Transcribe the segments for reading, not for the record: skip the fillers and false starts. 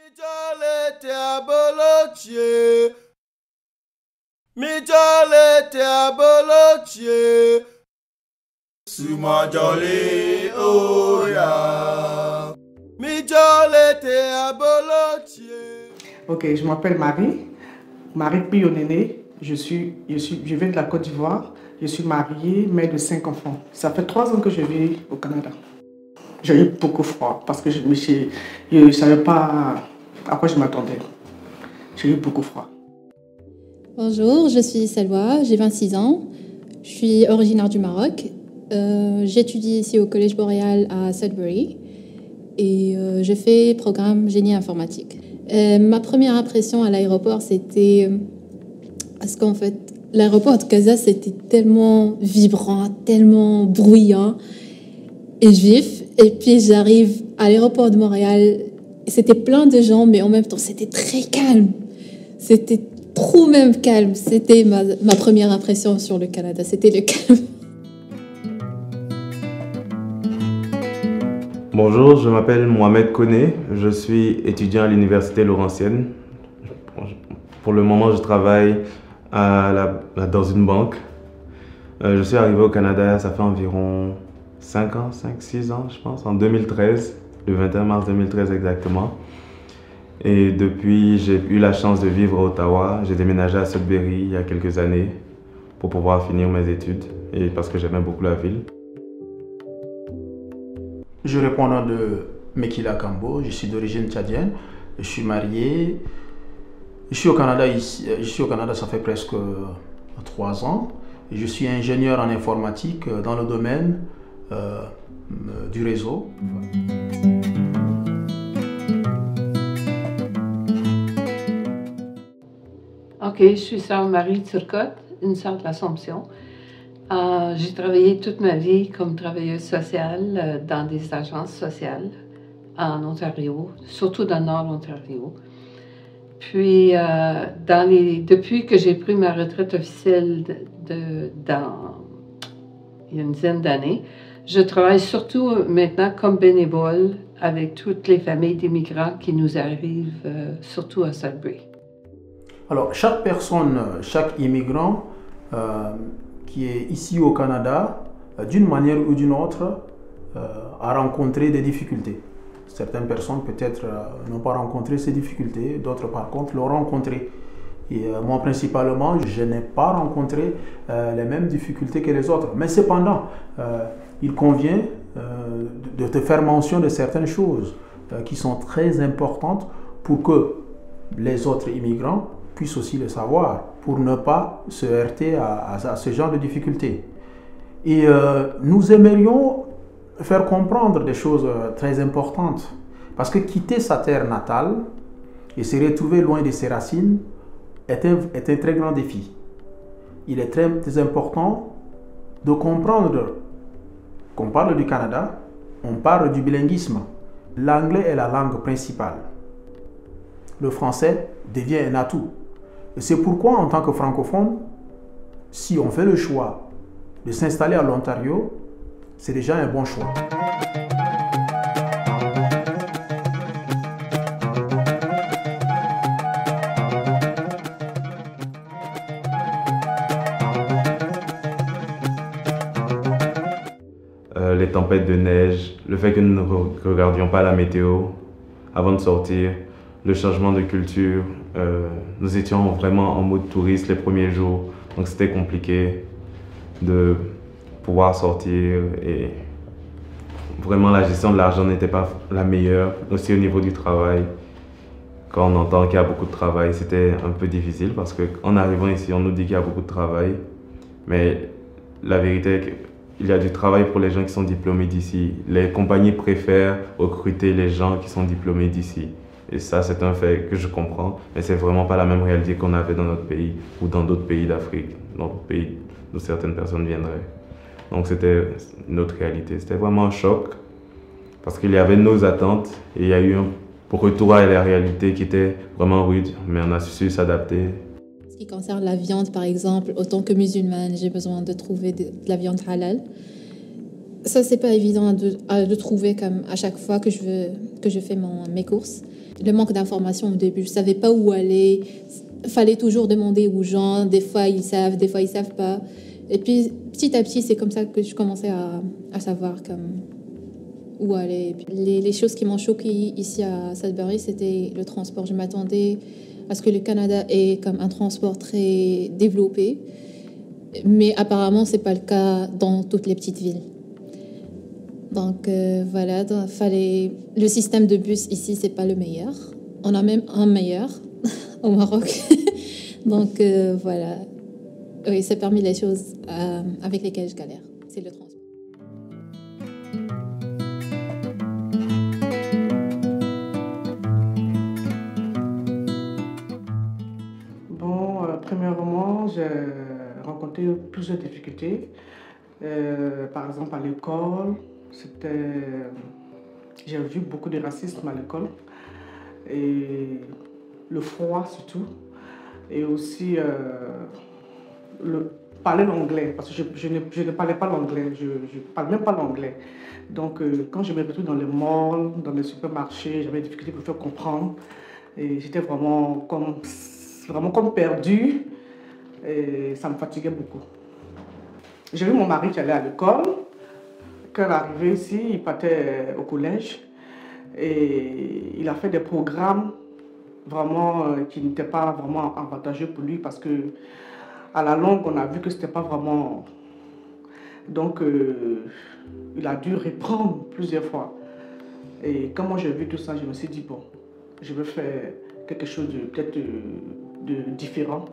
Mijole te abolochie. Mijole te abolochie. Sumajole oya. Mijole te abolochie. Ok, je m'appelle Marie Pionnéné. Je viens de la Côte d'Ivoire. Je suis mariée, mère de 5 enfants. Ça fait 3 ans que je vis au Canada. J'ai eu beaucoup froid parce que je ne savais pas à quoi je m'attendais. J'ai eu beaucoup froid. Bonjour, je suis Salwa, j'ai 26 ans. Je suis originaire du Maroc. J'étudie ici au Collège Boréal à Sudbury et je fais programme génie informatique. Ma première impression à l'aéroport, c'était... Parce qu'en fait, l'aéroport de Casa, c'était tellement vibrant, tellement bruyant et vif. Et puis j'arrive à l'aéroport de Montréal, c'était plein de gens, mais en même temps, c'était très calme. C'était trop même calme. C'était ma première impression sur le Canada, c'était le calme. Bonjour, je m'appelle Mohamed Koné, je suis étudiant à l'université Laurentienne. Pour le moment, je travaille dans une banque. Je suis arrivé au Canada, ça fait environ 5-6 ans, je pense, en 2013, le 21 mars 2013 exactement. Et depuis, j'ai eu la chance de vivre à Ottawa. J'ai déménagé à Sudbury il y a quelques années pour pouvoir finir mes études et parce que j'aimais beaucoup la ville. Je réponds au nom de Mekila Kambo, je suis d'origine tchadienne, je suis marié. Je suis au Canada, ça fait presque 3 ans. Et je suis ingénieur en informatique dans le domaine du réseau. Ok, je suis sœur Marie Turcotte, une sœur de l'Assomption. J'ai travaillé toute ma vie comme travailleuse sociale dans des agences sociales en Ontario, surtout dans le Nord Ontario. Puis, depuis que j'ai pris ma retraite officielle il y a une dizaine d'années, je travaille surtout maintenant comme bénévole avec toutes les familles d'immigrants qui nous arrivent, surtout à Sudbury. Alors, chaque personne, chaque immigrant qui est ici au Canada, d'une manière ou d'une autre, a rencontré des difficultés. Certaines personnes peut-être n'ont pas rencontré ces difficultés, d'autres par contre l'ont rencontré. Et moi principalement, je n'ai pas rencontré les mêmes difficultés que les autres. Mais cependant, il convient de te faire mention de certaines choses qui sont très importantes pour que les autres immigrants puissent aussi le savoir, pour ne pas se heurter à ce genre de difficultés. Et nous aimerions faire comprendre des choses très importantes. Parce que quitter sa terre natale et se retrouver loin de ses racines est un très grand défi. Il est très, très important de comprendre qu'on parle du Canada, on parle du bilinguisme. L'anglais est la langue principale. Le français devient un atout. Et c'est pourquoi, en tant que francophone, si on fait le choix de s'installer à l'Ontario, c'est déjà un bon choix. Les tempêtes de neige, le fait que nous ne regardions pas la météo avant de sortir, le changement de culture. Nous étions vraiment en mode touriste les premiers jours, donc c'était compliqué de pouvoir sortir et vraiment la gestion de l'argent n'était pas la meilleure, aussi au niveau du travail. Quand on entend qu'il y a beaucoup de travail, c'était un peu difficile parce qu'en arrivant ici, on nous dit qu'il y a beaucoup de travail, mais la vérité est qu'il y a du travail pour les gens qui sont diplômés d'ici. Les compagnies préfèrent recruter les gens qui sont diplômés d'ici. Et ça, c'est un fait que je comprends, mais c'est vraiment pas la même réalité qu'on avait dans notre pays ou dans d'autres pays d'Afrique, dans d'autres pays d'où certaines personnes viendraient. Donc c'était une autre réalité. C'était vraiment un choc parce qu'il y avait nos attentes et il y a eu un retour à la réalité qui était vraiment rude, mais on a su s'adapter. En ce qui concerne la viande, par exemple, autant que musulmane, j'ai besoin de trouver de la viande halal. Ça, c'est pas évident de trouver comme à chaque fois que je fais mes courses. le manque d'informations au début. Je ne savais pas où aller. Il fallait toujours demander aux gens. Des fois, ils savent, des fois, ils ne savent pas. Et puis, petit à petit, c'est comme ça que je commençais à savoir où aller. Les choses qui m'ont choquée ici à Sudbury, c'était le transport. Je m'attendais à ce que le Canada ait comme un transport très développé. Mais apparemment, ce n'est pas le cas dans toutes les petites villes. Donc voilà, le système de bus ici, c'est pas le meilleur. On a même un meilleur au Maroc. Donc voilà, oui, c'est parmi les choses avec lesquelles je galère, c'est le transport. Bon, premièrement, j'ai rencontré plusieurs difficultés. Par exemple, à l'école, j'ai vu beaucoup de racisme à l'école et le froid surtout, et aussi parler l'anglais, parce que je ne parlais pas l'anglais, je ne parle même pas l'anglais. Donc quand je me retrouve dans les malls, dans les supermarchés, j'avais des difficultés pour faire comprendre et j'étais vraiment comme perdue et ça me fatiguait beaucoup. J'ai vu mon mari qui allait à l'école. Quand il est arrivé ici, il partait au collège et il a fait des programmes vraiment qui n'étaient pas vraiment avantageux pour lui parce que à la longue, on a vu que c'était pas vraiment. Donc, il a dû reprendre plusieurs fois. Et quand moi j'ai vu tout ça, je me suis dit bon, je veux faire quelque chose de peut-être de différent.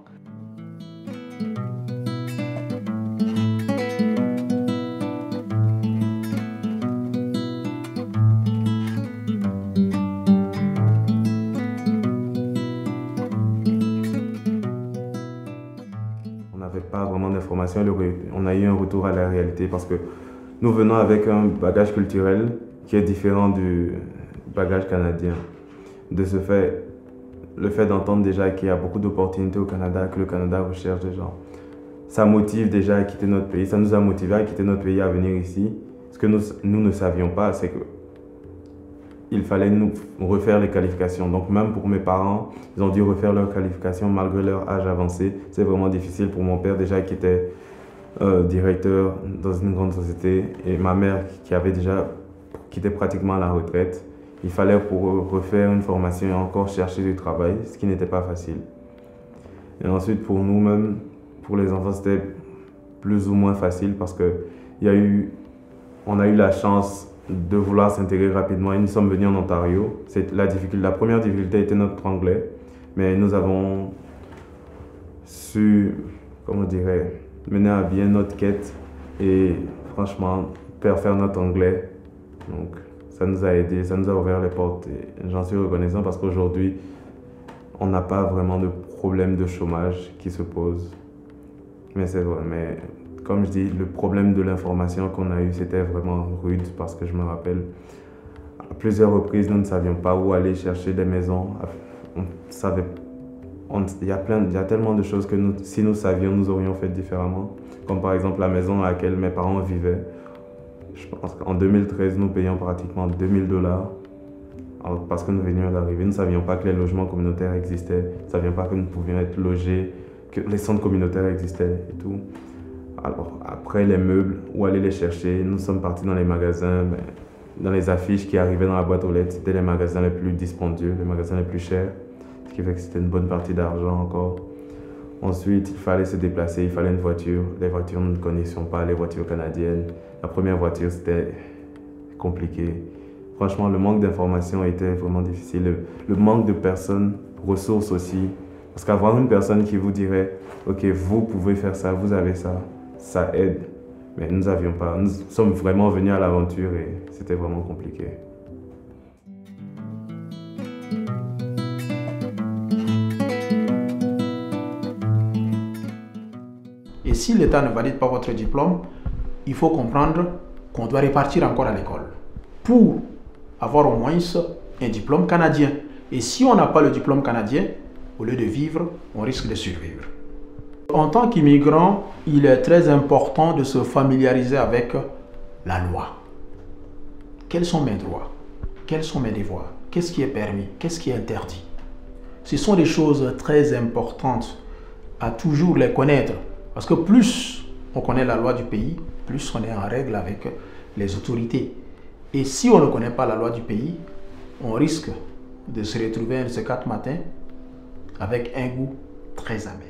Pas vraiment d'informations, on a eu un retour à la réalité parce que nous venons avec un bagage culturel qui est différent du bagage canadien. De ce fait, le fait d'entendre déjà qu'il y a beaucoup d'opportunités au Canada, que le Canada recherche des gens, ça motive déjà à quitter notre pays, ça nous a motivés à quitter notre pays, à venir ici. Ce que nous ne savions pas, c'est que il fallait nous refaire les qualifications. Donc même pour mes parents, ils ont dû refaire leurs qualifications malgré leur âge avancé. C'est vraiment difficile pour mon père déjà qui était directeur dans une grande société et ma mère qui était pratiquement à la retraite. Il fallait pour eux refaire une formation et encore chercher du travail, ce qui n'était pas facile. Et ensuite pour nous-mêmes, pour les enfants, c'était plus ou moins facile parce que on a eu la chance de vouloir s'intégrer rapidement et nous sommes venus en Ontario. La première difficulté était notre anglais, mais nous avons su, mener à bien notre quête et franchement faire notre anglais. Donc ça nous a aidé, ça nous a ouvert les portes et j'en suis reconnaissant parce qu'aujourd'hui on n'a pas vraiment de problème de chômage qui se pose. Mais c'est vrai, mais comme je dis, le problème de l'information qu'on a eu, c'était vraiment rude parce que je me rappelle, à plusieurs reprises, nous ne savions pas où aller chercher des maisons. Il y a tellement de choses que si nous savions, nous aurions fait différemment. Comme par exemple la maison à laquelle mes parents vivaient. Je pense qu'en 2013, nous payions pratiquement $2000 parce que nous venions d'arriver. Nous ne savions pas que les logements communautaires existaient. Nous ne savions pas que nous pouvions être logés, que les centres communautaires existaient et tout. Alors, après les meubles, où aller les chercher? Nous sommes partis dans les magasins, dans les affiches qui arrivaient dans la boîte aux lettres. C'était les magasins les plus dispendieux, les magasins les plus chers, ce qui fait que c'était une bonne partie d'argent encore. Ensuite, il fallait se déplacer, il fallait une voiture. Les voitures, nous ne connaissions pas, les voitures canadiennes. La première voiture, c'était compliqué. Franchement, le manque d'informations était vraiment difficile. Le manque de personnes, ressources aussi. Parce qu'avoir une personne qui vous dirait « Ok, vous pouvez faire ça, vous avez ça », ça aide. Mais nous n'avions pas. Nous sommes vraiment venus à l'aventure et c'était vraiment compliqué. Et si l'État ne valide pas votre diplôme, il faut comprendre qu'on doit repartir encore à l'école pour avoir au moins un diplôme canadien. Et si on n'a pas le diplôme canadien, au lieu de vivre, on risque de survivre. En tant qu'immigrant, il est très important de se familiariser avec la loi. Quels sont mes droits? quels sont mes devoirs, qu'est-ce qui est permis, qu'est-ce qui est interdit. Ce sont des choses très importantes à toujours les connaître. Parce que plus on connaît la loi du pays, plus on est en règle avec les autorités. Et si on ne connaît pas la loi du pays, on risque de se retrouver un de ces 4 matins avec un goût très amer.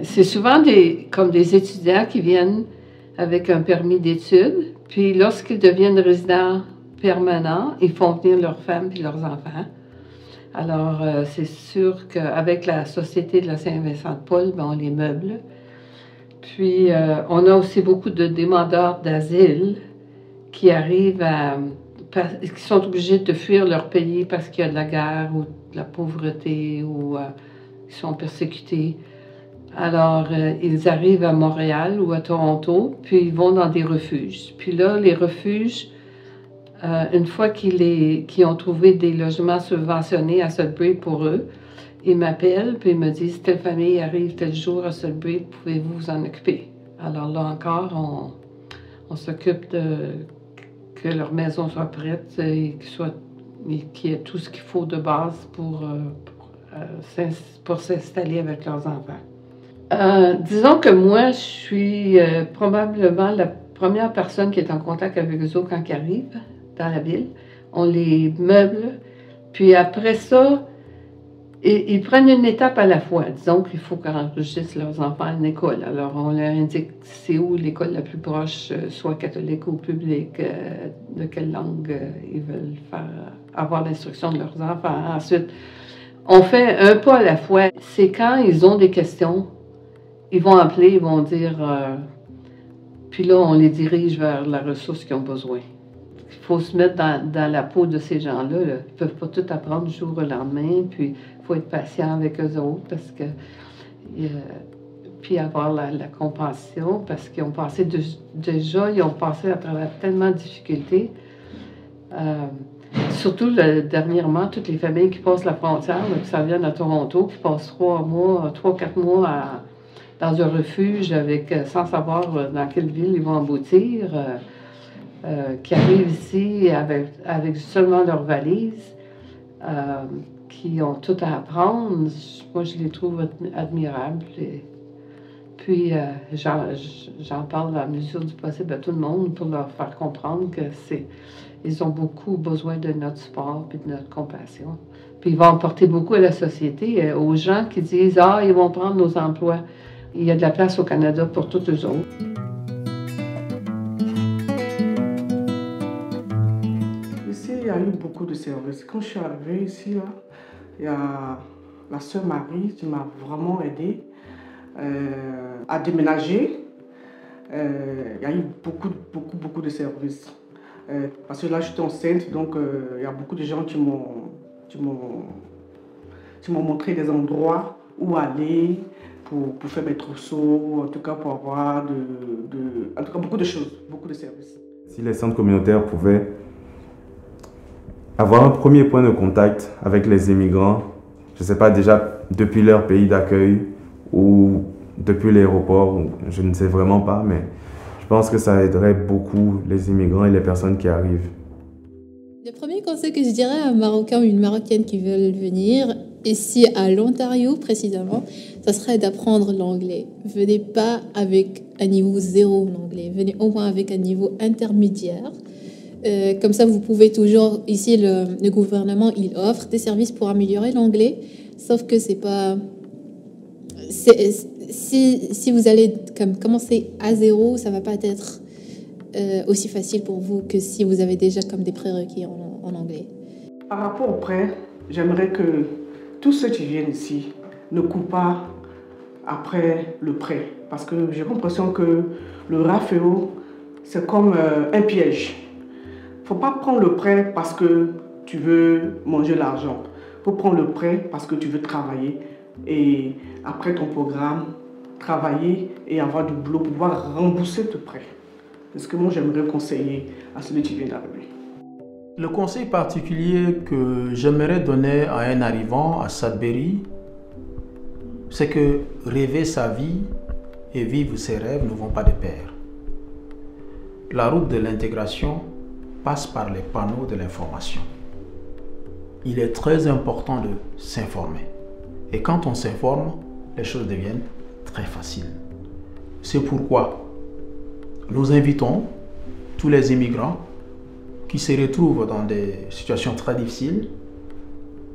C'est souvent comme des étudiants qui viennent avec un permis d'études, puis lorsqu'ils deviennent résidents permanents, ils font venir leurs femmes et leurs enfants. Alors, c'est sûr qu'avec la Société de la Saint-Vincent-de-Paul, on les meuble. Puis, on a aussi beaucoup de demandeurs d'asile qui arrivent qui sont obligés de fuir leur pays parce qu'il y a de la guerre ou de la pauvreté ou qui sont persécutés. Alors, ils arrivent à Montréal ou à Toronto, puis ils vont dans des refuges. Puis là, les refuges, une fois qu'ils ont trouvé des logements subventionnés à Sudbury pour eux, ils m'appellent, puis ils me disent « Telle famille arrive tel jour à Sudbury, pouvez-vous vous en occuper? » Alors là encore, on s'occupe que leur maison soit prête et qu'il y ait tout ce qu'il faut de base pour s'installer avec leurs enfants. Disons que moi, je suis probablement la première personne qui est en contact avec eux autres quand ils arrivent dans la ville. On les meuble, puis après ça, ils prennent une étape à la fois. Disons qu'il faut qu'on enregistre leurs enfants à une école. Alors, on leur indique c'est où l'école la plus proche, soit catholique ou publique, de quelle langue ils veulent avoir l'instruction de leurs enfants. Ensuite, on fait un pas à la fois. C'est quand ils ont des questions, ils vont appeler, ils vont dire, puis là, on les dirige vers la ressource qu'ils ont besoin. Il faut se mettre dans la peau de ces gens-là. Là. Ils ne peuvent pas tout apprendre du jour au lendemain, puis il faut être patient avec eux autres, parce que, puis avoir la compassion, parce qu'ils ont passé ils ont passé à travers tellement de difficultés. Surtout, dernièrement, toutes les familles qui passent la frontière, là, qui s'en viennent à Toronto, qui passent 3-4 mois dans un refuge sans savoir dans quelle ville ils vont aboutir, qui arrivent ici avec seulement leur valise, qui ont tout à apprendre. Moi, je les trouve admirables. Puis, j'en parle à la mesure du possible à tout le monde pour leur faire comprendre ils ont beaucoup besoin de notre support et de notre compassion. Puis, ils vont apporter beaucoup à la société, aux gens qui disent « Ah, ils vont prendre nos emplois ». Il y a de la place au Canada pour tous eux autres. Ici, il y a eu beaucoup de services. Quand je suis arrivée ici, là, il y a la sœur Marie qui m'a vraiment aidée à déménager. Il y a eu beaucoup de services. Parce que là, j'étais enceinte, donc il y a beaucoup de gens qui m'ont montré des endroits où aller pour faire mes trousseaux, en tout cas pour avoir en tout cas beaucoup de choses, beaucoup de services. Si les centres communautaires pouvaient avoir un premier point de contact avec les immigrants, je ne sais pas, déjà depuis leur pays d'accueil ou depuis l'aéroport, je ne sais vraiment pas, mais je pense que ça aiderait beaucoup les immigrants et les personnes qui arrivent. Le premier conseil que je dirais à un Marocain ou une Marocaine qui veulent venir, ici à l'Ontario précisément, ça serait d'apprendre l'anglais. Venez pas avec un niveau 0 en anglais, venez au moins avec un niveau intermédiaire. Comme ça, vous pouvez toujours, ici le gouvernement, il offre des services pour améliorer l'anglais, sauf que c'est pas... Si vous allez commencer à 0, ça va pas être aussi facile pour vous que si vous avez déjà comme des prérequis en anglais. Par rapport au prêt, j'aimerais que tous ceux qui viennent ici ne courent pas après le prêt. Parce que j'ai l'impression que le RAFEO, c'est comme un piège. Il ne faut pas prendre le prêt parce que tu veux manger l'argent. Il faut prendre le prêt parce que tu veux travailler. Et après ton programme, travailler et avoir du boulot pour pouvoir rembourser ton prêt. C'est ce que moi j'aimerais conseiller à celui qui vient d'arriver. Le conseil particulier que j'aimerais donner à un arrivant à Sudbury, c'est que rêver sa vie et vivre ses rêves ne vont pas de pair. La route de l'intégration passe par les panneaux de l'information. Il est très important de s'informer. Et quand on s'informe, les choses deviennent très faciles. C'est pourquoi nous invitons tous les immigrants qui se retrouvent dans des situations très difficiles,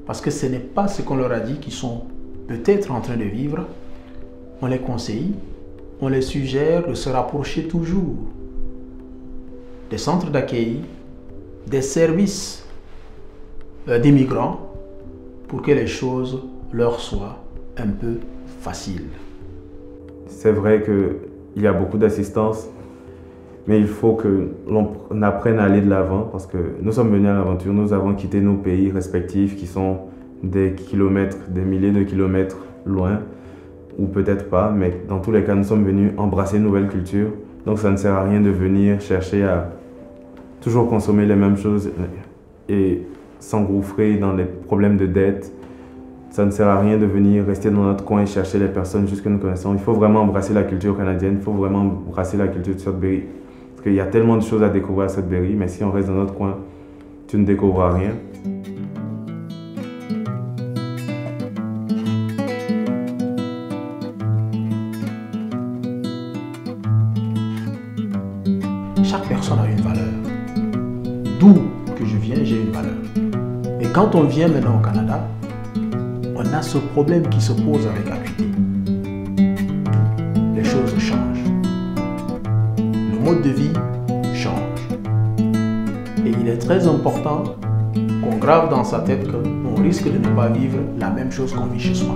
parce que ce n'est pas ce qu'on leur a dit qu'ils sont peut-être en train de vivre. On les conseille, on les suggère de se rapprocher toujours des centres d'accueil, des services d'immigrants, pour que les choses leur soient un peu faciles. C'est vrai qu'il y a beaucoup d'assistance, mais il faut que l'on apprenne à aller de l'avant, parce que nous sommes venus à l'aventure, nous avons quitté nos pays respectifs qui sont des kilomètres, des milliers de kilomètres loin, ou peut-être pas, mais dans tous les cas, nous sommes venus embrasser une nouvelle culture. Donc ça ne sert à rien de venir chercher à toujours consommer les mêmes choses et s'engouffrer dans les problèmes de dette. Ça ne sert à rien de venir rester dans notre coin et chercher les personnes juste que nous connaissons. Il faut vraiment embrasser la culture canadienne, il faut vraiment embrasser la culture de Sudbury. Parce qu'il y a tellement de choses à découvrir à Sudbury, mais si on reste dans notre coin, tu ne découvriras rien. Chaque personne a une valeur. D'où que je viens, j'ai une valeur. Et quand on vient maintenant au Canada, on a ce problème qui se pose avec acuité. Les choses changent. Le mode de vie change. Et il est très important qu'on grave dans sa tête qu'on risque de ne pas vivre la même chose qu'on vit chez soi.